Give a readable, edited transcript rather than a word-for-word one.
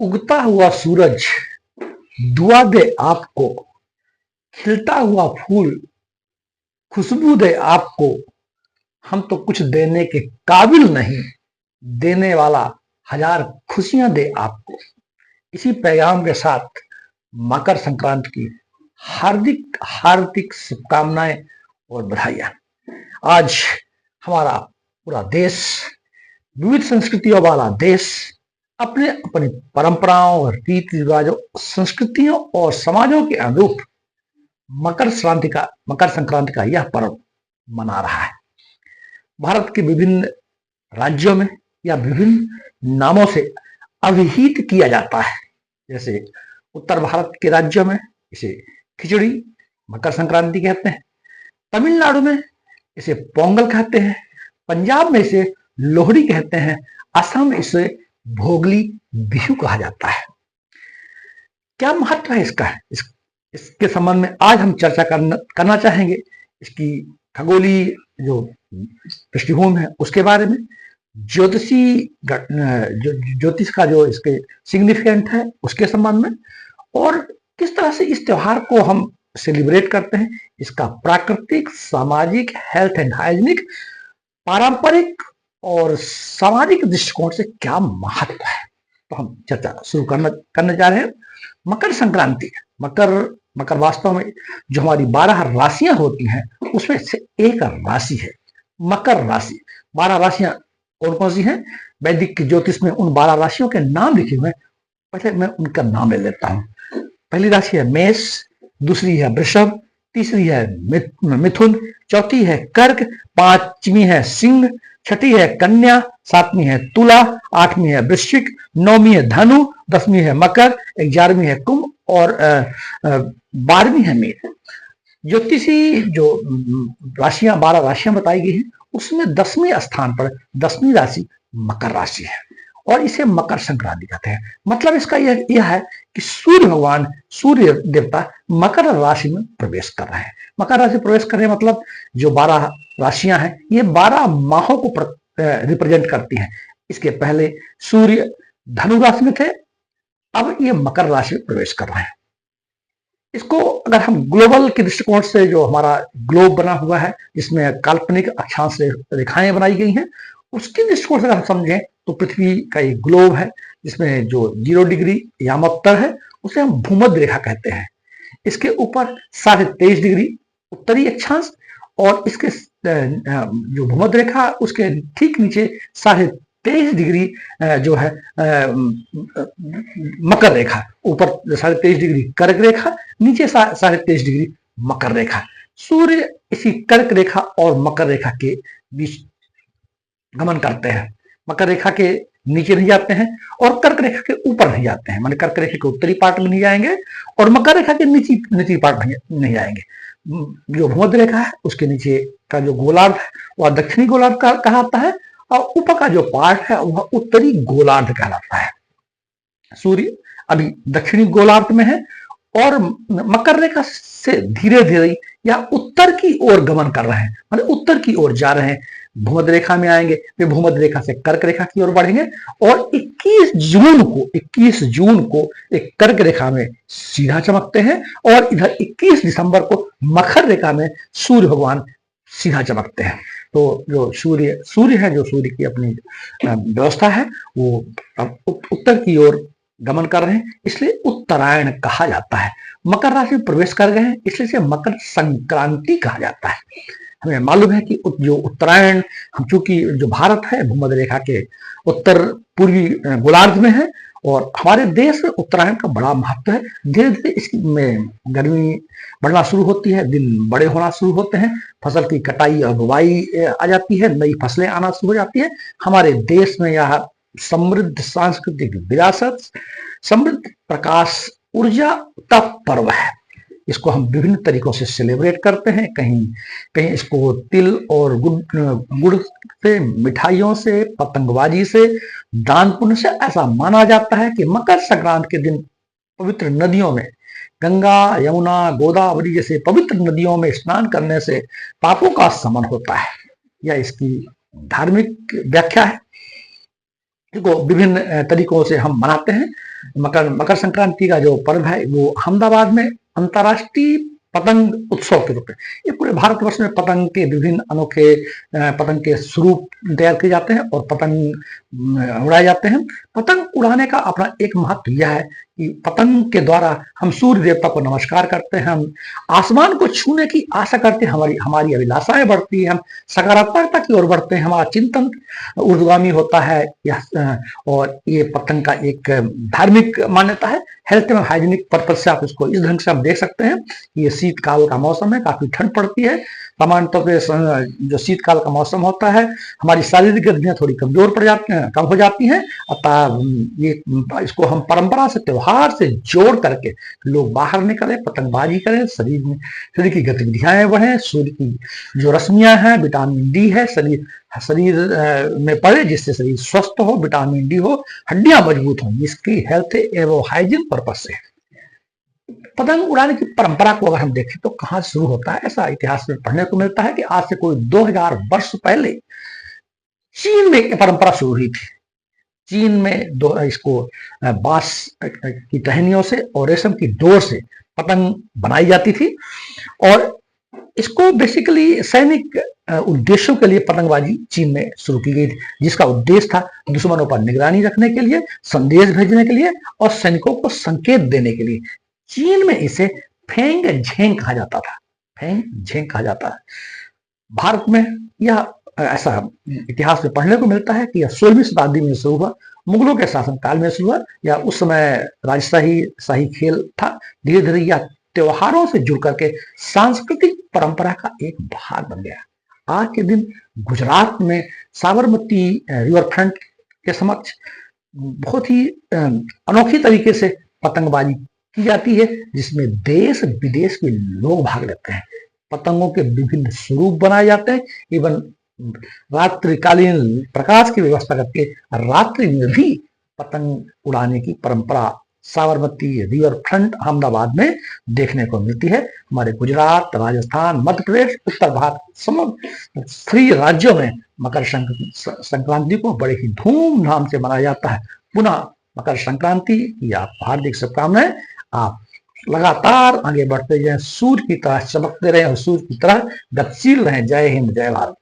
उगता हुआ सूरज दुआ दे आपको, खिलता हुआ फूल खुशबू दे आपको। हम तो कुछ देने के काबिल नहीं, देने वाला हजार खुशियां दे आपको। इसी पैगाम के साथ मकर संक्रांति की हार्दिक हार्दिक शुभकामनाएं और बधाइयां। आज हमारा पूरा देश, विविध संस्कृतियों वाला देश, अपने अपनी परंपराओं और रीति रिवाजों, संस्कृतियों और समाजों के अनुरूप मकर संक्रांति का यह पर्व मना रहा है। भारत के विभिन्न राज्यों में या विभिन्न नामों से अभिहित किया जाता है। जैसे उत्तर भारत के राज्यों में इसे खिचड़ी मकर संक्रांति कहते हैं, तमिलनाडु में इसे पोंगल कहते हैं, पंजाब में इसे लोहड़ी कहते हैं, असम में इसे भोगली बिहू कहा जाता है। क्या महत्व है इसका? इसके संबंध में आज हम चर्चा करना चाहेंगे। इसकी खगोलीय जो पृष्ठभूमि है उसके बारे में, ज्योतिष का जो इसके सिग्निफिकेंट है उसके संबंध में, और किस तरह से इस त्योहार को हम सेलिब्रेट करते हैं, इसका प्राकृतिक, सामाजिक, हेल्थ एंड हाइजीनिक, पारंपरिक और सामाजिक दृष्टिकोण से क्या महत्व है। तो हम चर्चा शुरू करने जा रहे हैं। मकर संक्रांति, मकर वास्तव में जो हमारी 12 राशियां होती हैं उसमें से एक राशि है मकर राशि। 12 राशियां कौन कौन सी हैं? वैदिक ज्योतिष में उन 12 राशियों के नाम लिखे हुए हैं। पहले मैं उनका नाम ले लेता हूं। पहली राशि है मेष, दूसरी है वृषभ, तीसरी है मिथुन, चौथी है कर्क, पांचवी है सिंह, छठी है कन्या, सातवीं है तुला, आठवीं है वृश्चिक, नौवीं है धनु, 10वीं है मकर, 11वीं है कुंभ और 12वीं है मीन। ज्योतिषी जो राशियां 12 राशियां बताई गई हैं उसमें 10वें स्थान पर 10वीं राशि मकर राशि है और इसे मकर संक्रांति कहते हैं। मतलब इसका यह है कि सूर्य भगवान, सूर्य देवता मकर राशि में प्रवेश कर रहे हैं। मकर राशि प्रवेश कर रहे हैं मतलब जो 12 राशियां हैं ये 12 माहों को रिप्रेजेंट करती हैं। इसके पहले सूर्य धनु राशि में थे, अब ये मकर राशि में प्रवेश कर रहे हैं। इसको अगर हम ग्लोबल के दृष्टिकोण से, जो हमारा ग्लोब बना हुआ है जिसमें काल्पनिक अक्षांश रेखाएं बनाई गई हैं, उसके दृष्टिकोण से अगर हम समझें तो पृथ्वी का एक ग्लोब है जिसमें जो 0 डिग्री यामोत्तर है उसे हम भूमध्य रेखा कहते हैं। इसके ऊपर 23.5 डिग्री उत्तरी अक्षांश और इसके जो भूमध्य रेखा उसके ठीक नीचे 23.5 डिग्री जो है मकर रेखा, ऊपर 23.5 डिग्री कर्क रेखा, नीचे 23.5 डिग्री मकर रेखा। सूर्य इसी कर्क रेखा और मकर रेखा के बीच गमन करते हैं। मकर रेखा के नीचे नहीं जाते हैं और कर्क रेखा के ऊपर नहीं जाते हैं, माने कर्क रेखा के उत्तरी पार्ट में नहीं जाएंगे और मकर रेखा के निचली पार्ट में नहीं जाएंगे। जो भूमध्य रेखा है उसके नीचे का जो गोलार्ध है वह दक्षिणी गोलार्ध कहलाता है और ऊपर का जो पार्ट है वह उत्तरी गोलार्ध कहलाता है। सूर्य अभी दक्षिणी गोलार्ध में है और मकर रेखा से धीरे धीरे या उत्तर की ओर गमन कर रहे हैं, माने उत्तर की ओर जा रहे हैं। भूमध्य रेखा में आएंगे, फिर भूमध्य रेखा से कर्क रेखा की ओर बढ़ेंगे और 21 जून को एक कर्क रेखा में सीधा चमकते हैं और इधर 21 दिसंबर को मकर रेखा में सूर्य भगवान सीधा चमकते हैं। तो जो सूर्य है, जो सूर्य की अपनी व्यवस्था है वो उत्तर की ओर गमन कर रहे हैं, इसलिए उत्तरायण कहा जाता है। मकर राशि में प्रवेश कर गए हैं इसलिए इसे मकर संक्रांति कहा जाता है। हमें मालूम है कि जो उत्तरायण, हम चूंकि जो भारत है भूमध्य रेखा के उत्तर पूर्वी गोलार्ध में है और हमारे देश में उत्तरायण का बड़ा महत्व है। धीरे धीरे इसमें गर्मी बढ़ना शुरू होती है, दिन बड़े होना शुरू होते हैं, फसल की कटाई और बुवाई आ जाती है, नई फसलें आना शुरू हो जाती है। हमारे देश में यह समृद्ध सांस्कृतिक विरासत, समृद्ध प्रकाश ऊर्जा का पर्व है। इसको हम विभिन्न तरीकों से सेलिब्रेट करते हैं। कहीं इसको तिल और गुड़ से, मिठाइयों से, पतंगबाजी से, दान पुण्य से ऐसा माना जाता है कि मकर संक्रांति के दिन पवित्र नदियों में, गंगा, यमुना, गोदावरी जैसे पवित्र नदियों में स्नान करने से पापों का शमन होता है। यह इसकी धार्मिक व्याख्या है। इसको विभिन्न तरीकों से हम मनाते हैं। मकर संक्रांति का जो पर्व है वो अहमदाबाद में अंतर्राष्ट्रीय पतंग उत्सव के रूप में, ये पूरे भारतवर्ष में पतंग के विभिन्न अनोखे पतंग के स्वरूप तैयार किए जाते हैं और पतंग उड़ाए जाते हैं। पतंग उड़ाने का अपना एक महत्व यह है कि पतंग के द्वारा हम सूर्य देवता को नमस्कार करते हैं, हम आसमान को छूने की आशा करते हैं, हमारी अभिलाषाएं बढ़ती है, हम सकारात्मकता की ओर बढ़ते हैं, हमारा चिंतन ऊर्ध्वगामी होता है। और ये पतंग का एक धार्मिक मान्यता है। हेल्थ एवं हाइजीनिक पर्पज से आप इसको इस ढंग से आप देख सकते हैं। ये शीतकाल का मौसम है, काफी ठंड पड़ती है। सामान्य तौर पर जो शीतकाल का मौसम होता है, हमारी शारीरिक गतिविधियां थोड़ी कमजोर पड़ जाती हैं, कम हो जाती हैं। अतः ये इसको हम परंपरा से, त्योहार से जोड़ करके लोग बाहर निकले, पतंगबाजी करें, शरीर की गतिविधियां बढ़े, सूर्य की जो रश्मियां हैं, विटामिन डी है, शरीर में पड़े, जिससे शरीर स्वस्थ हो, विटामिन डी हो, हड्डियां मजबूत हों। इसकी हेल्थ एवं हाइजीन पर्पज से पतंग उड़ाने की परंपरा को अगर हम देखें तो कहां शुरू होता है, ऐसा इतिहास में पढ़ने को मिलता है कि आज से कोई 2000 वर्ष पहले चीन में एक परंपरा शुरू हुई थी। चीन में इसको बांस की टहनियों से और रेशम की डोर से पतंग बनाई जाती थी और इसको बेसिकली सैनिक उद्देश्यों के लिए पतंगबाजी चीन में शुरू की गई थी, जिसका उद्देश्य था दुश्मनों पर निगरानी रखने के लिए, संदेश भेजने के लिए और सैनिकों को संकेत देने के लिए। चीन में इसे फेंग झेंग कहा जाता था, फेंग झेंग कहा जाता है। भारत में यह ऐसा इतिहास में पढ़ने को मिलता है कि यह 16वीं शताब्दी में शुरू हुआ, मुगलों के शासनकाल में शुरू हुआ, या उस समय राजशाही खेल था। धीरे धीरे यह त्योहारों से जुड़ करके सांस्कृतिक परंपरा का एक भाग बन गया। आज के दिन गुजरात में साबरमती रिवर फ्रंट के समक्ष बहुत ही अनोखी तरीके से पतंगबाजी की जाती है, जिसमें देश विदेश के लोग भाग लेते हैं। पतंगों के विभिन्न स्वरूप बनाए जाते हैं, इवन रात्रिकालीन प्रकाश की व्यवस्था करके रात्रि में भी पतंग उड़ाने की परंपरा साबरमती रिवर फ्रंट अहमदाबाद में देखने को मिलती है। हमारे गुजरात, राजस्थान, मध्य प्रदेश, उत्तर भारत समग्र 3 राज्यों में मकर संक्रांति को बड़े ही धूमधाम से मनाया जाता है। पुनः मकर संक्रांति की आपको हार्दिक शुभकामनाएं। आप लगातार आगे बढ़ते जाएं, सूर्य की तरह चमकते रहें और सूर्य की तरह गतिशील रहें। जय हिंद, जय भारत।